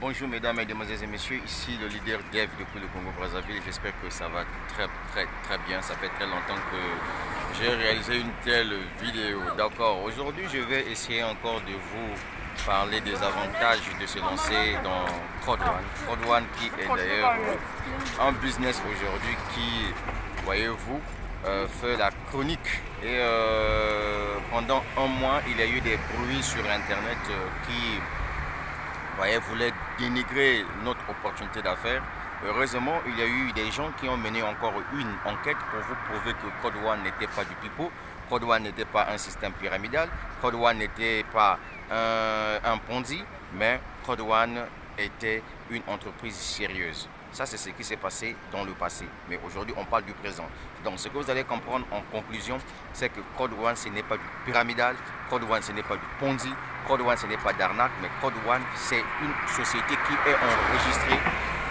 Bonjour mesdames, mesdemoiselles et messieurs, ici le leader Dev depuis le Congo-Brazzaville. J'espère que ça va très bien. Ça fait très longtemps que j'ai réalisé une telle vidéo. D'accord, aujourd'hui je vais essayer encore de vous parler des avantages de se lancer dans CrodeOne. CrodeOne qui est d'ailleurs un business aujourd'hui qui, voyez-vous, fait la chronique. Et pendant un mois, il y a eu des bruits sur internet qui voulait dénigrer notre opportunité d'affaires. Heureusement, il y a eu des gens qui ont mené encore une enquête pour vous prouver que CrodeOne n'était pas du pipeau, CrodeOne n'était pas un système pyramidal, CrodeOne n'était pas un Ponzi, mais CrodeOne était une entreprise sérieuse. Ça, c'est ce qui s'est passé dans le passé. Mais aujourd'hui, on parle du présent. Donc, ce que vous allez comprendre en conclusion, c'est que CrodeOne, ce n'est pas du pyramidal, CrodeOne, ce n'est pas du Ponzi, CrodeOne, ce n'est pas d'arnaque, mais CrodeOne, c'est une société qui est enregistrée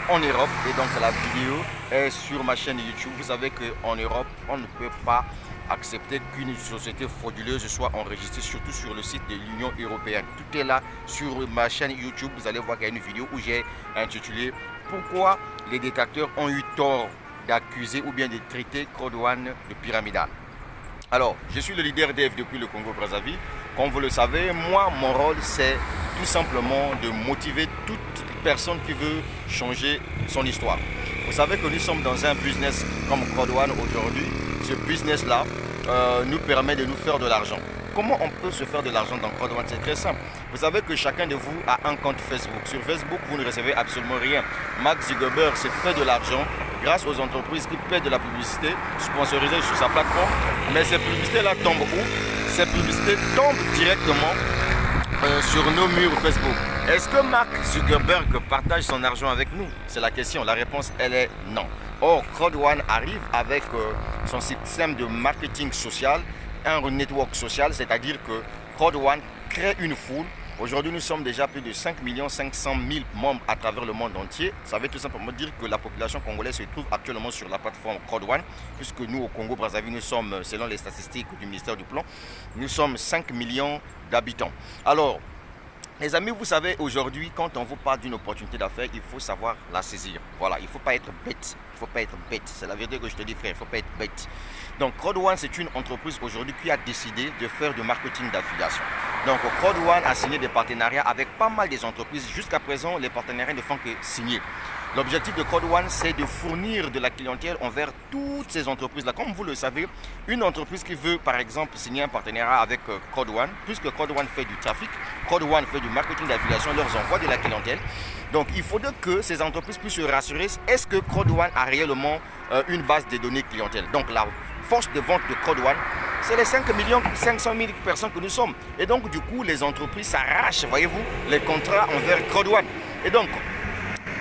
en Europe. Et donc, la vidéo est sur ma chaîne YouTube. Vous savez qu'en Europe, on ne peut pas accepter qu'une société frauduleuse soit enregistrée, surtout sur le site de l'Union européenne. Tout est là sur ma chaîne YouTube. Vous allez voir qu'il y a une vidéo où j'ai intitulé « Pourquoi les détracteurs ont eu tort d'accuser ou bien de traiter CrodeOne de pyramidal ». Alors, je suis le leader Dev depuis le Congo-Brazzaville. Comme vous le savez, moi, mon rôle, c'est tout simplement de motiver toute personne qui veut changer son histoire. Vous savez que nous sommes dans un business comme CrodeOne aujourd'hui. Ce business-là nous permet de nous faire de l'argent. Comment on peut se faire de l'argent dans CrodeOne? C'est très simple. Vous savez que chacun de vous a un compte Facebook. Sur Facebook, vous ne recevez absolument rien. Mark Zuckerberg s'est fait de l'argent grâce aux entreprises qui paient de la publicité sponsorisée sur sa plateforme. Mais ces publicités-là tombent où? Ces publicités tombent directement sur nos murs Facebook. Est-ce que Mark Zuckerberg partage son argent avec nous? C'est la question. La réponse, elle est non. Or, CrodeOne arrive avec son système de marketing social, un network social, c'est-à-dire que CrodeOne crée une foule. Aujourd'hui, nous sommes déjà plus de 5 500 000 membres à travers le monde entier. Ça veut tout simplement dire que la population congolaise se trouve actuellement sur la plateforme CrodeOne, puisque nous, au Congo-Brazzaville, nous sommes, selon les statistiques du ministère du Plan, nous sommes 5 millions d'habitants. Alors, les amis, vous savez, aujourd'hui, quand on vous parle d'une opportunité d'affaires, il faut savoir la saisir. Voilà, il ne faut pas être bête. Il ne faut pas être bête. C'est la vérité que je te dis, frère. Il ne faut pas être bête. Donc, CrodeOne, c'est une entreprise aujourd'hui qui a décidé de faire du marketing d'affiliation. Donc, CrodeOne a signé des partenariats avec pas mal des entreprises. Jusqu'à présent, les partenariats ne font que signer. L'objectif de CrodeOne, c'est de fournir de la clientèle envers toutes ces entreprises-là. Comme vous le savez, une entreprise qui veut, par exemple, signer un partenariat avec CrodeOne, puisque CrodeOne fait du trafic, CrodeOne fait du marketing d'affiliation, leur envoie de la clientèle. Donc, il faudrait que ces entreprises puissent se rassurer, est-ce que CrodeOne a réellement une base de données clientèle? Donc, la force de vente de CrodeOne, c'est les 5 500 000 personnes que nous sommes. Et donc, du coup, les entreprises s'arrachent, voyez-vous, les contrats envers CrodeOne. Et donc,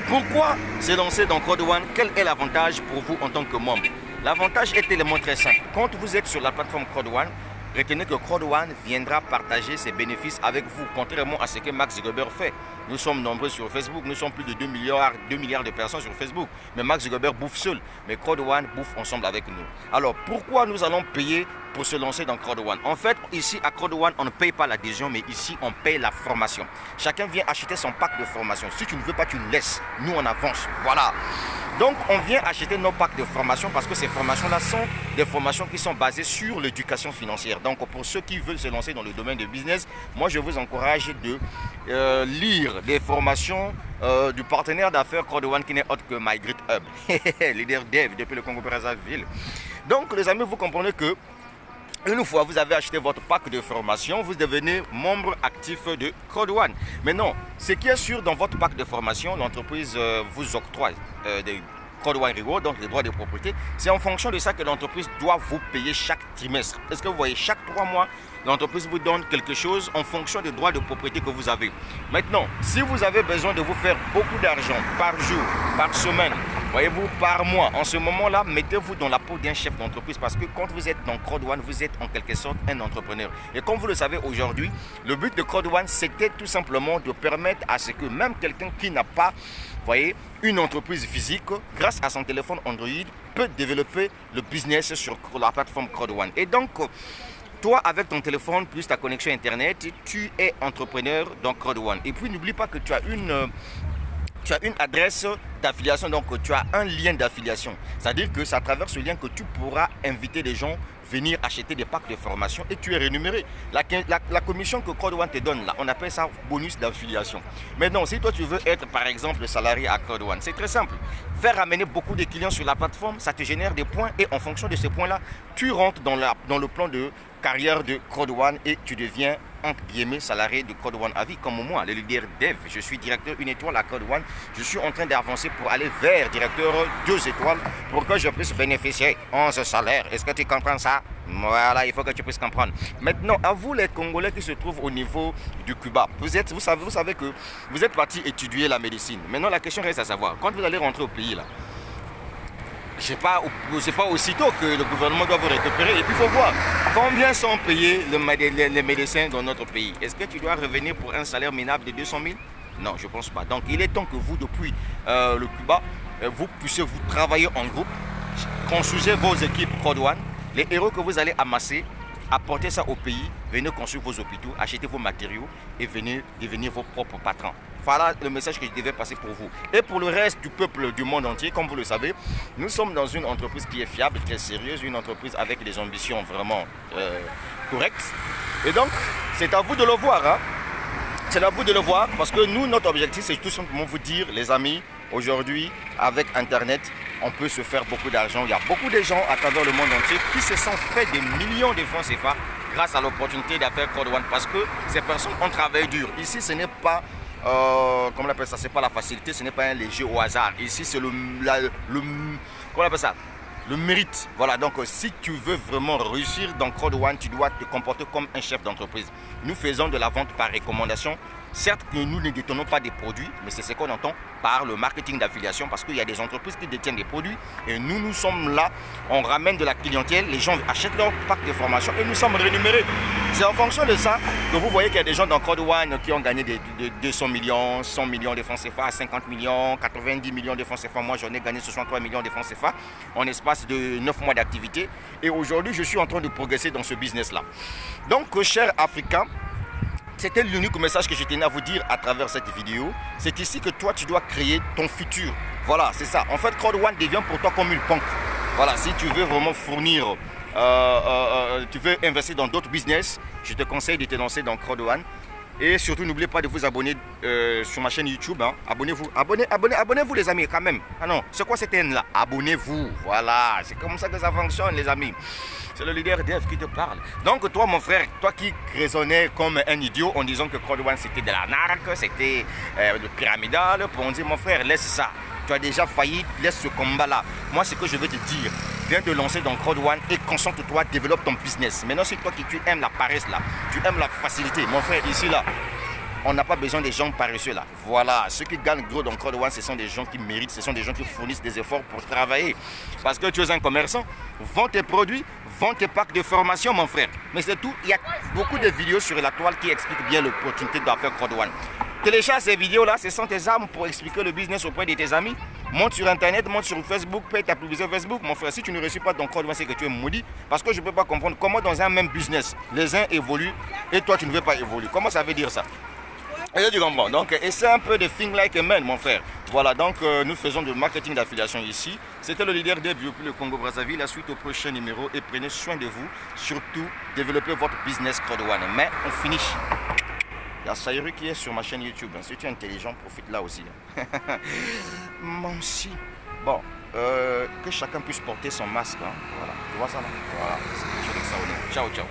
pourquoi se lancer dans CrodeOne? Quel est l'avantage pour vous en tant que membre? L'avantage est tellement très simple. Quand vous êtes sur la plateforme CrodeOne, retenez que CrodeOne viendra partager ses bénéfices avec vous, contrairement à ce que Mark Zuckerberg fait. Nous sommes nombreux sur Facebook, nous sommes plus de 2 milliards de personnes sur Facebook. Mais Mark Zuckerberg bouffe seul, mais CrodeOne bouffe ensemble avec nous. Alors, pourquoi nous allons payer pour se lancer dans CrodeOne? En fait, ici à CrodeOne, on ne paye pas l'adhésion, mais ici, on paye la formation. Chacun vient acheter son pack de formation. Si tu ne veux pas, tu le laisses. Nous, on avance. Voilà. Donc, on vient acheter nos packs de formation parce que ces formations-là sont des formations qui sont basées sur l'éducation financière. Donc, pour ceux qui veulent se lancer dans le domaine du business, moi, je vous encourage de lire des formations du partenaire d'affaires CrodeOne qui n'est autre que MyGreatHub, leader Dev depuis le Congo-Brazzaville. Donc, les amis, vous comprenez que une fois vous avez acheté votre pack de formation, vous devenez membre actif de CrodeOne. Maintenant, ce qui est sûr dans votre pack de formation, l'entreprise vous octroie des CrodeOne Reward, donc les droits de propriété. C'est en fonction de ça que l'entreprise doit vous payer chaque trimestre. Est-ce que vous voyez, chaque 3 mois, l'entreprise vous donne quelque chose en fonction des droits de propriété que vous avez. Maintenant, si vous avez besoin de vous faire beaucoup d'argent par jour, par semaine, voyez-vous, par mois, en ce moment-là, mettez-vous dans la peau d'un chef d'entreprise parce que quand vous êtes dans CrodeOne, vous êtes en quelque sorte un entrepreneur. Et comme vous le savez aujourd'hui, le but de CrodeOne, c'était tout simplement de permettre à ce que même quelqu'un qui n'a pas, voyez, une entreprise physique, grâce à son téléphone Android, peut développer le business sur la plateforme CrodeOne. Et donc, toi, avec ton téléphone plus ta connexion Internet, tu es entrepreneur dans CrodeOne. Et puis, n'oublie pas que tu as une tu as une adresse d'affiliation, donc tu as un lien d'affiliation. C'est-à-dire que c'est à travers ce lien que tu pourras inviter des gens venir acheter des packs de formation et tu es rémunéré. La commission que Code One te donne là, on appelle ça bonus d'affiliation. Maintenant, si toi tu veux être par exemple salarié à Code One, c'est très simple. Faire amener beaucoup de clients sur la plateforme, ça te génère des points et en fonction de ces points-là, tu rentres dans le plan de carrière de Code One et tu deviens entre guillemets salarié de Code One à vie comme moi, le leader dev. Je suis directeur 1 étoile à Code One. Je suis en train d'avancer pour aller vers directeur 2 étoiles pour que je puisse bénéficier de ce salaire. Est-ce que tu comprends ça? Voilà, il faut que tu puisses comprendre. Maintenant, à vous les Congolais qui se trouvent au niveau du Cuba, vous savez que vous êtes partis étudier la médecine. Maintenant, la question reste à savoir, quand vous allez rentrer au pays là, c'est pas aussitôt que le gouvernement doit vous récupérer. Et puis il faut voir combien sont payés les médecins dans notre pays. Est-ce que tu dois revenir pour un salaire minable de 200 000? Non, je ne pense pas. Donc il est temps que vous, depuis le Cuba, vous puissiez vous travailler en groupe, construisez vos équipes Code One, les héros que vous allez amasser, apportez ça au pays, venez construire vos hôpitaux, achetez vos matériaux et venez devenir vos propres patrons. Voilà le message que je devais passer pour vous. Et pour le reste du peuple du monde entier, comme vous le savez, nous sommes dans une entreprise qui est fiable, très sérieuse, une entreprise avec des ambitions vraiment correctes. Et donc, c'est à vous de le voir. Hein? C'est à vous de le voir parce que nous, notre objectif, c'est tout simplement vous dire, les amis, aujourd'hui, avec Internet, on peut se faire beaucoup d'argent. Il y a beaucoup de gens à travers le monde entier qui se sont fait des millions de francs CFA grâce à l'opportunité d'affaires Code One parce que ces personnes ont travaillé dur. Ici, ce n'est pas... comment on appelle ça, c'est pas la facilité, ce n'est pas un léger au hasard. Ici, c'est comment on appelle ça, le mérite. Voilà, donc si tu veux vraiment réussir dans Code One, tu dois te comporter comme un chef d'entreprise. Nous faisons de la vente par recommandation. Certes que nous ne détenons pas des produits, mais c'est ce qu'on entend par le marketing d'affiliation parce qu'il y a des entreprises qui détiennent des produits et nous sommes là, on ramène de la clientèle, les gens achètent leur pack de formation et nous sommes rémunérés. C'est en fonction de ça que vous voyez qu'il y a des gens dans Code One qui ont gagné des 200 millions, 100 millions de francs CFA, 50 millions, 90 millions de francs CFA. Moi, j'en ai gagné 63 millions de francs CFA en espace de 9 mois d'activité. Et aujourd'hui, je suis en train de progresser dans ce business-là. Donc, chers Africains, c'était l'unique message que je tenais à vous dire à travers cette vidéo. C'est ici que toi, tu dois créer ton futur. Voilà, c'est ça. En fait, Code One devient pour toi comme une banque. Voilà, si tu veux vraiment fournir, tu veux investir dans d'autres business, je te conseille de te lancer dans Code One. Et surtout, n'oubliez pas de vous abonner sur ma chaîne YouTube. Hein. Abonnez-vous. Abonnez-vous les amis quand même. Ah non, c'est quoi cette haine-là? Abonnez-vous. Voilà, c'est comme ça que ça fonctionne les amis. C'est le leader dev qui te parle. Donc toi mon frère, toi qui raisonnais comme un idiot en disant que Code One c'était de l'arnaque, c'était pyramidal, pour on dire mon frère laisse ça. Tu as déjà failli, laisse ce combat-là. Moi ce que je veux te dire, viens te lancer dans Code One et concentre-toi, développe ton business. Maintenant c'est toi qui tu aimes la paresse là, tu aimes la facilité. Mon frère ici là, on n'a pas besoin des gens paresseux là. Voilà, ceux qui gagnent gros dans Code One, ce sont des gens qui méritent, ce sont des gens qui fournissent des efforts pour travailler. Parce que tu es un commerçant, vends tes produits, vends tes packs de formation mon frère. Mais c'est tout, il y a beaucoup de vidéos sur la toile qui expliquent bien l'opportunité d'affaire Code One. Télécharge ces vidéos là, ce sont tes armes pour expliquer le business auprès de tes amis. Monte sur internet, monte sur Facebook, paye ta publicité Facebook. Mon frère, si tu ne réussis pas ton Code One, c'est que tu es maudit. Parce que je ne peux pas comprendre comment dans un même business, les uns évoluent et toi tu ne veux pas évoluer. Comment ça veut dire ça? Et tu comprends. Donc, essaie un peu de think like a man, mon frère. Voilà, donc nous faisons du marketing d'affiliation ici. C'était le leader des depuis le Congo-Brazzaville. La suite au prochain numéro et prenez soin de vous. Surtout, développez votre business Code One. Mais on finit. Il y a Sayuri qui est sur ma chaîne YouTube. Si tu es intelligent, profite là aussi. Moi aussi. Bon, que chacun puisse porter son masque. Hein. Voilà, tu vois ça là? Voilà, je dis ça au ciao, ciao.